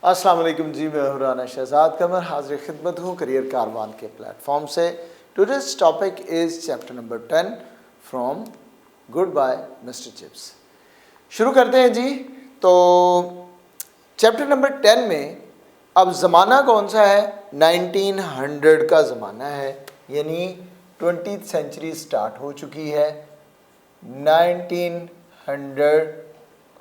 अस्सलाम वालेकुम जी, मैं हूं राना शहजाद कमर, हाजिर खिदमत हूँ करियर कारवान के प्लेटफॉर्म से। Today's topic is chapter number 10 from good bye Mister Chips. शुरू करते हैं जी। तो चैप्टर नंबर 10 में अब ज़माना कौन सा है? 1900 का ज़माना है, यानी 20th सेंचुरी स्टार्ट हो चुकी है। 1900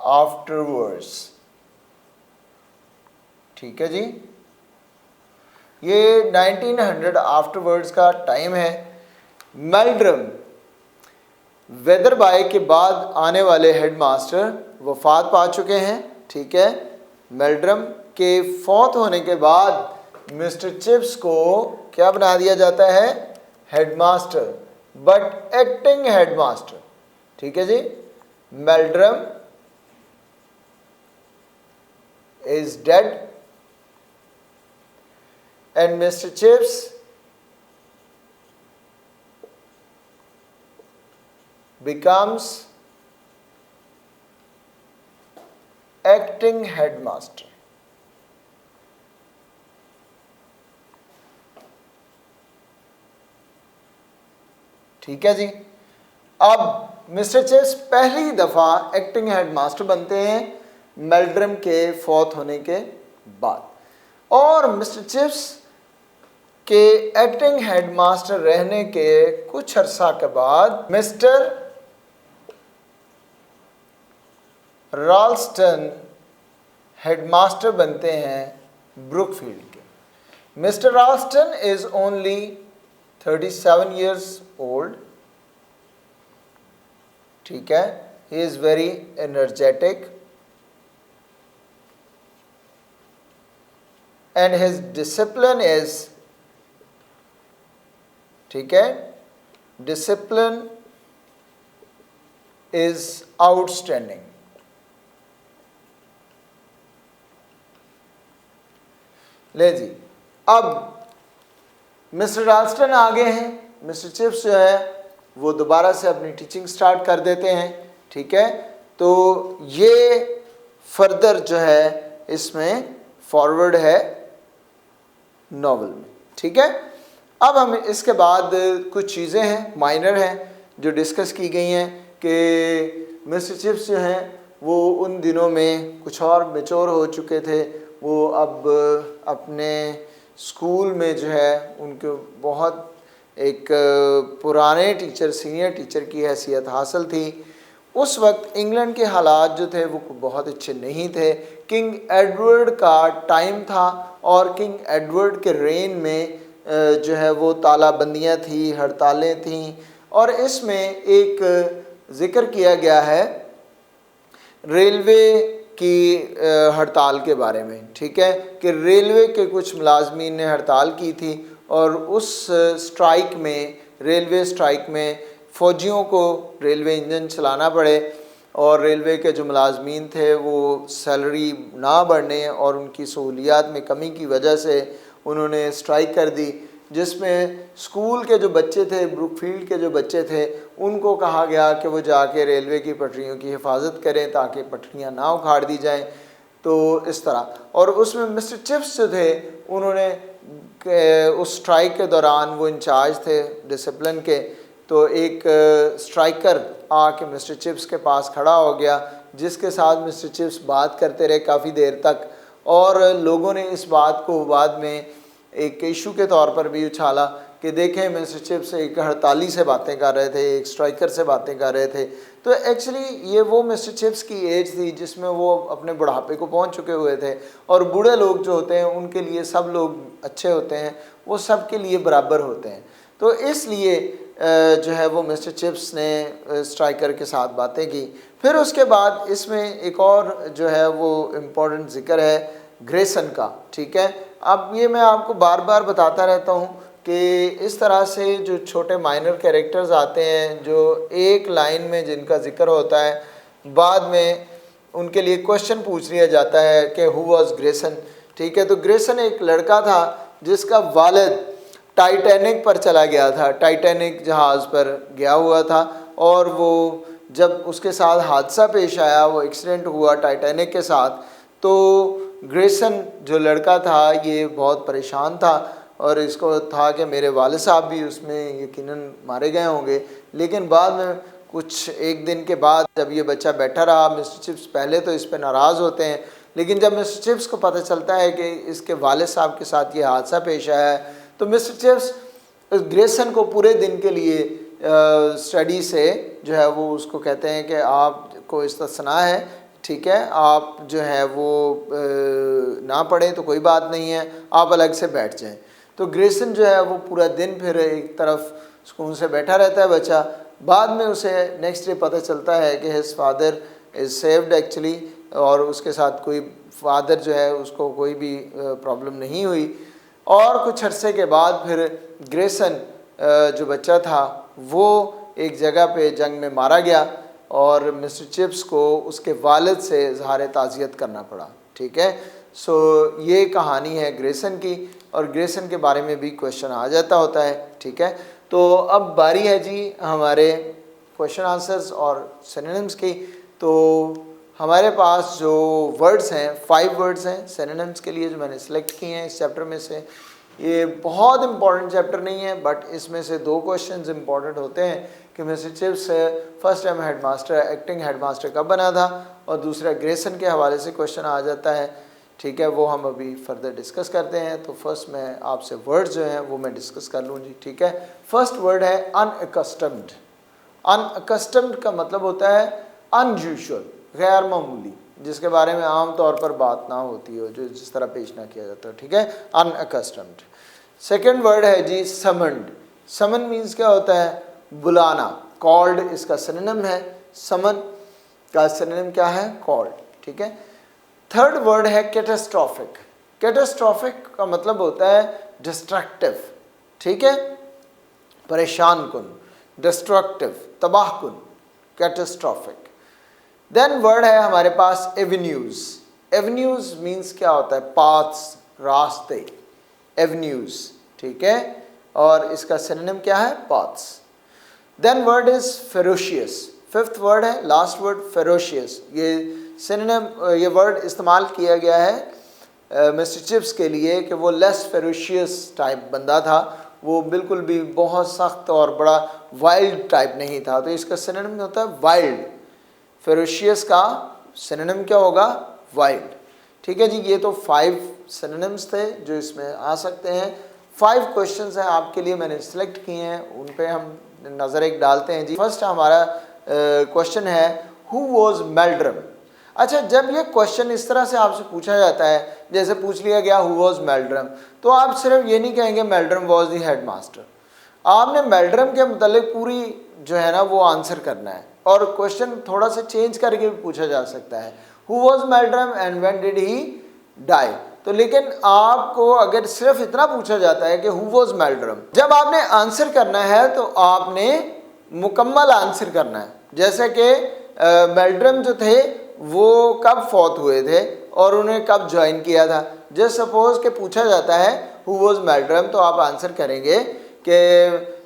आफ्टरवर्ड्स, ठीक है जी। ये 1900 आफ्टरवर्ड्स का टाइम है। मेल्ड्रम वेदरबाय के बाद आने वाले हेडमास्टर वफात पा चुके हैं, ठीक है। मेल्ड्रम के फौत होने के बाद मिस्टर चिप्स को क्या बना दिया जाता है? हेडमास्टर, बट एक्टिंग हेडमास्टर, ठीक है जी। Meldrum is dead and Mr. Chips becomes acting headmaster. ठीक है जी। अब मिस्टर चिप्स पहली दफ़ा एक्टिंग हेडमास्टर बनते हैं मेल्ड्रम के फौत होने के बाद, और मिस्टर चिप्स के एक्टिंग हेडमास्टर रहने के कुछ अर्सा के बाद मिस्टर राल्स्टन हेडमास्टर बनते हैं ब्रुकफील्ड के। Mister Ralston is only 37 years old, ठीक है। He is very energetic and his discipline is, ठीक है, डिसिप्लिन इज आउटस्टैंडिंग। ले जी, अब मिस्टर राल्स्टन आ गए हैं। मिस्टर चिप्स जो है वो दोबारा से अपनी टीचिंग स्टार्ट कर देते हैं, ठीक है। तो ये फर्दर जो है इसमें फॉरवर्ड है नॉवल में, ठीक है। अब हम इसके बाद कुछ चीज़ें हैं, माइनर हैं, जो डिस्कस की गई हैं कि मिस्टर चिप्स जो हैं वो उन दिनों में कुछ और मैच्योर हो चुके थे। वो अब अपने स्कूल में जो है उनको बहुत एक पुराने टीचर, सीनियर टीचर की हैसियत हासिल थी। उस वक्त इंग्लैंड के हालात जो थे वो बहुत अच्छे नहीं थे। किंग एडवर्ड का टाइम था और किंग एडवर्ड के रेन में जो है वो तालाबंदियाँ थी, हड़तालें थीं, और इसमें एक ज़िक्र किया गया है रेलवे की हड़ताल के बारे में, ठीक है, कि रेलवे के कुछ मुलाजमीन ने हड़ताल की थी और उस स्ट्राइक में, रेलवे स्ट्राइक में फ़ौजियों को रेलवे इंजन चलाना पड़े, और रेलवे के जो मुलाजमीन थे वो सैलरी ना बढ़ने और उनकी सहूलियात में कमी की वजह से उन्होंने स्ट्राइक कर दी, जिसमें स्कूल के जो बच्चे थे, ब्रुकफील्ड के जो बच्चे थे, उनको कहा गया कि वो जाके रेलवे की पटरियों की हिफाजत करें ताकि पटरियां ना उखाड़ दी जाएं। तो इस तरह, और उसमें मिस्टर चिप्स जो थे उन्होंने उस स्ट्राइक के दौरान वो इंचार्ज थे डिसिप्लिन के, तो एक स्ट्राइकर आके मिस्टर चिप्स के पास खड़ा हो गया, जिसके साथ मिस्टर चिप्स बात करते रहे काफ़ी देर तक, और लोगों ने इस बात को बाद में एक इशू के तौर पर भी उछाला कि देखें मिस्टर चिप्स एक हड़ताली से बातें कर रहे थे, एक स्ट्राइकर से बातें कर रहे थे। तो एक्चुअली ये वो मिस्टर चिप्स की एज थी जिसमें वो अपने बुढ़ापे को पहुंच चुके हुए थे, और बूढ़े लोग जो होते हैं उनके लिए सब लोग अच्छे होते हैं, वो सब के लिए बराबर होते हैं। तो इसलिए जो है वो मिस्टर चिप्स ने स्ट्राइकर के साथ बातें की। फिर उसके बाद इसमें एक और जो है वो इम्पोर्टेंट ज़िक्र है ग्रेसन का, ठीक है। अब ये मैं आपको बार बार बताता रहता हूँ कि इस तरह से जो छोटे माइनर कैरेक्टर्स आते हैं जो एक लाइन में जिनका जिक्र होता है, बाद में उनके लिए क्वेश्चन पूछ लिया जाता है कि हु वाज ग्रेसन, ठीक है। तो ग्रेसन एक लड़का था जिसका वालिद टाइटैनिक पर चला गया था, टाइटैनिक जहाज़ पर गया हुआ था, और वो जब उसके साथ हादसा पेश आया, वो एक्सीडेंट हुआ टाइटैनिक के साथ, तो ग्रेसन जो लड़का था ये बहुत परेशान था और इसको था कि मेरे वालिद साहब भी उसमें यकीनन मारे गए होंगे। लेकिन बाद में कुछ एक दिन के बाद जब ये बच्चा बैठा रहा, मिस्टर चिप्स पहले तो इस पर नाराज़ होते हैं, लेकिन जब मिस्टर चिप्स को पता चलता है कि इसके वालिद साहब के साथ ये हादसा पेश आया है, तो मिस्टर चिप्स ग्रेसन को पूरे दिन के लिए स्टडी से जो है वो उसको कहते हैं कि आपको इस्तिस्ना है, ठीक है, आप जो है वो ना पढ़ें तो कोई बात नहीं है, आप अलग से बैठ जाएं। तो ग्रेसन जो है वो पूरा दिन फिर एक तरफ सुकून से बैठा रहता है बच्चा। बाद में उसे नेक्स्ट डे पता चलता है कि his father is saved actually, और उसके साथ कोई फादर जो है उसको कोई भी प्रॉब्लम नहीं हुई। और कुछ अरसे के बाद फिर ग्रेसन जो बच्चा था वो एक जगह पे जंग में मारा गया और मिस्टर चिप्स को उसके वालिद से इज़हार ताज़ियत करना पड़ा, ठीक है। सो ये कहानी है ग्रेसन की, और ग्रेसन के बारे में भी क्वेश्चन आ जाता होता है, ठीक है। तो अब बारी है जी हमारे क्वेश्चन आंसर्स और सिनोनिम्स की। तो हमारे पास जो वर्ड्स हैं 5 वर्ड्स हैं सिनोनिम्स के लिए जो मैंने सेलेक्ट किए हैं इस चैप्टर में से। ये बहुत इंपॉर्टेंट चैप्टर नहीं है, बट इसमें से 2 क्वेश्चंस इंपॉर्टेंट होते हैं कि mister chips first time headmaster, acting headmaster कब बना था, और दूसरा ग्रेसन के हवाले से क्वेश्चन आ जाता है, ठीक है। वो हम अभी फर्दर डिस्कस करते हैं। तो फर्स्ट मैं आपसे वर्ड्स जो हैं वो मैं डिस्कस कर लूँ जी, ठीक है। फर्स्ट वर्ड है अनअकस्टम्ड। अनअकस्टम्ड का मतलब होता है अनयूजुअल, गैर मामूली, जिसके बारे में आम तौर पर बात ना होती हो, जो जिस तरह पेश ना किया जाता है, ठीक है, अनअकस्टम्ड। सेकेंड वर्ड है जी समन्ड। समन मीन्स क्या होता है? बुलाना। कॉल्ड इसका सिनोनिम है, समन का सिनोनिम क्या है? कॉल्ड, ठीक है। थर्ड वर्ड है कैटास्ट्रॉफिक। कैटास्ट्रॉफिक का मतलब होता है डिस्ट्रक्टिव, ठीक है, परेशान कुन, डिस्ट्रक्टिव, तबाह कुन, कैटास्ट्रॉफिक। देन वर्ड है हमारे पास एवेन्यूज। एवेन्यूज मीन्स क्या होता है? पाथ्स, रास्ते, एवेन्यूज, ठीक है, और इसका सिनोनिम क्या है? Paths. Then word is ferocious. Fifth word है, लास्ट वर्ड, फेरोशियस। ये सिनोनिम, ये वर्ड इस्तेमाल किया गया है मिस्टर चिप्स के लिए कि वो लेस फेरोशियस टाइप बंदा था, वो बिल्कुल भी बहुत सख्त और बड़ा वाइल्ड टाइप नहीं था। तो इसका सिनोनिम होता है वाइल्ड। फेरोशियस का सिनोनिम क्या होगा? वाइल्ड, ठीक है जी। ये तो 5 सिनोनिम्स थे जो इसमें आ सकते हैं। 5 क्वेश्चंस हैं आपके लिए, मैंने सिलेक्ट किए हैं, उन पे हम नज़र एक डालते हैं जी। फर्स्ट हमारा क्वेश्चन है हु वॉज मेल्ड्रम। अच्छा, जब ये क्वेश्चन इस तरह से आपसे पूछा जाता है, जैसे पूछ लिया गया हु वॉज मेल्ड्रम, तो आप सिर्फ ये नहीं कहेंगे मेल्ड्रम वॉज द हेड मास्टर। आपने मेल्ड्रम के मुतालिक पूरी जो है ना वो आंसर करना है, और क्वेश्चन थोड़ा सा चेंज करके भी पूछा जा सकता है, who was Meldrum and when did he die. तो लेकिन आपको अगर सिर्फ इतना पूछा जाता है कि हु वॉज मेल्ड्रम, जब आपने आंसर करना है तो आपने मुकम्मल आंसर करना है। जैसे कि मेल्ड्रम जो थे वो कब फौत हुए थे और उन्हें कब ज्वाइन किया था। जस्ट सपोज के पूछा जाता है हु वॉज मेल्ड्रम, तो आप आंसर करेंगे कि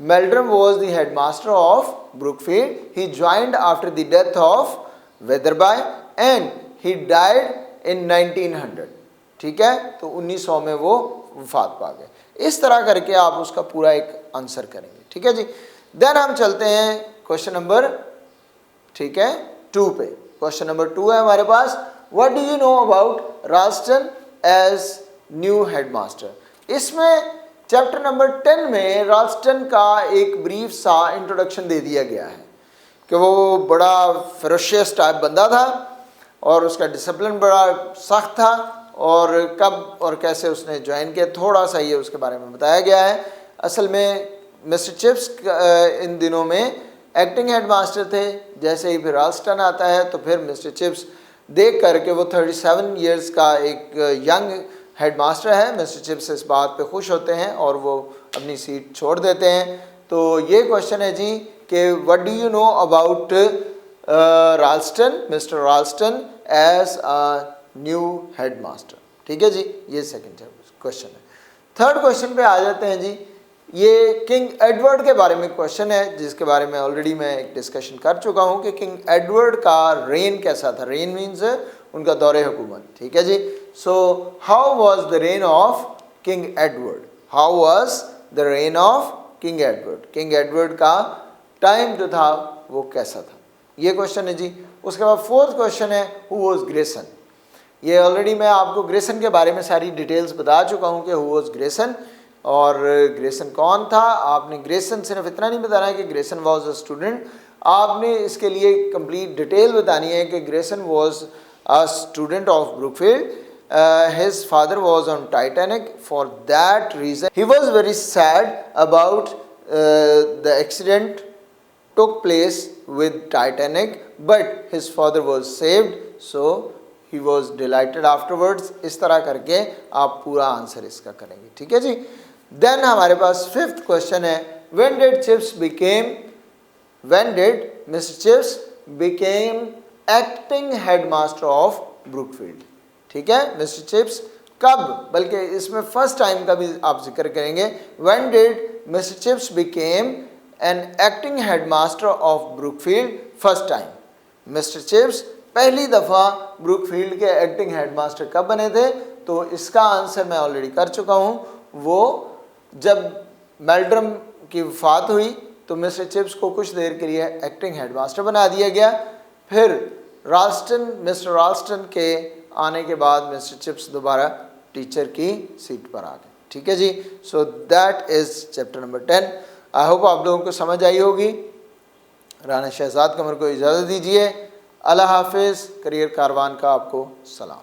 Meldrum was the headmaster of Brookfield. He joined after the death of Weatherby and he died in 1900. ठीक है, तो 1900 में वो वफात पा गए। इस तरह करके आप उसका पूरा एक आंसर करेंगे, ठीक है जी। देन हम चलते हैं क्वेश्चन नंबर, ठीक है, 2 पे। क्वेश्चन नंबर 2 है हमारे पास, what do you know about Ralston as new headmaster. इसमें चैप्टर नंबर 10 में राल्स्टन का एक ब्रीफ सा इंट्रोडक्शन दे दिया गया है कि वो बड़ा फेरोशियस टाइप बंदा था और उसका डिसिप्लिन बड़ा सख्त था, और कब और कैसे उसने ज्वाइन किया, थोड़ा सा ये उसके बारे में बताया गया है। असल में मिस्टर चिप्स इन दिनों में एक्टिंग हेडमास्टर थे। जैसे ही फिर राल्स्टन आता है तो फिर मिस्टर चिप्स देख करके वो 37 इयर्स का एक यंग हेडमास्टर है, मिस्टर चिप्स इस बात पे खुश होते हैं और वो अपनी सीट छोड़ देते हैं। तो ये क्वेश्चन है जी कि what do you know about Ralston, mister Ralston as a new headmaster, ठीक है जी। ये सेकंड क्वेश्चन है। थर्ड क्वेश्चन पे आ जाते हैं जी। ये किंग एडवर्ड के बारे में क्वेश्चन है, जिसके बारे में ऑलरेडी मैं एक डिस्कशन कर चुका हूँ कि किंग एडवर्ड का रेन कैसा था। रेन मीन्स उनका दौरे हुकूमत, ठीक है जी। So how was the reign of King Edward, how was the reign of King Edward, King Edward का टाइम जो था वो कैसा था, ये क्वेश्चन है जी। उसके बाद फोर्थ क्वेश्चन है हु वॉज ग्रेसन। ये ऑलरेडी मैं आपको ग्रेसन के बारे में सारी डिटेल्स बता चुका हूँ कि हु वॉज ग्रेसन, और ग्रेसन कौन था। आपने ग्रेसन सिर्फ इतना नहीं बताना है कि ग्रेसन वॉज अ स्टूडेंट, आपने इसके लिए कंप्लीट डिटेल बतानी है कि Grayson was a student of Brookfield, his father was on Titanic, for that reason he was very sad about the accident took place with Titanic, but his father was saved, so he was delighted afterwards। इस तरह करके आप पूरा answer इसका करेंगे, ठीक है जी। Then हमारे पास फिफ्थ क्वेश्चन है when did Mr. Chips became acting headmaster of Brookfield, ठीक है। मिस्टर चिप्स कब, बल्कि इसमें फर्स्ट टाइम का भी आप जिक्र करेंगे। When did mister chips became an acting headmaster of Brookfield first time, mister chips पहली दफ़ा ब्रुकफील्ड के एक्टिंग हेडमास्टर कब बने थे, तो इसका आंसर मैं ऑलरेडी कर चुका हूँ। वो जब मेल्ड्रम की वफ़ात हुई तो मिस्टर चिप्स को कुछ देर के लिए एक्टिंग हेडमास्टर बना दिया गया, फिर मिस्टर राल्स्टन के आने के बाद मिस्टर चिप्स दोबारा टीचर की सीट पर आ गए, ठीक है जी। So that is chapter number 10। I hope आप लोगों को समझ आई होगी। राना शहजाद कमर को इजाज़त दीजिए। अल्लाह हाफिज़। करियर कारवान का आपको सलाम।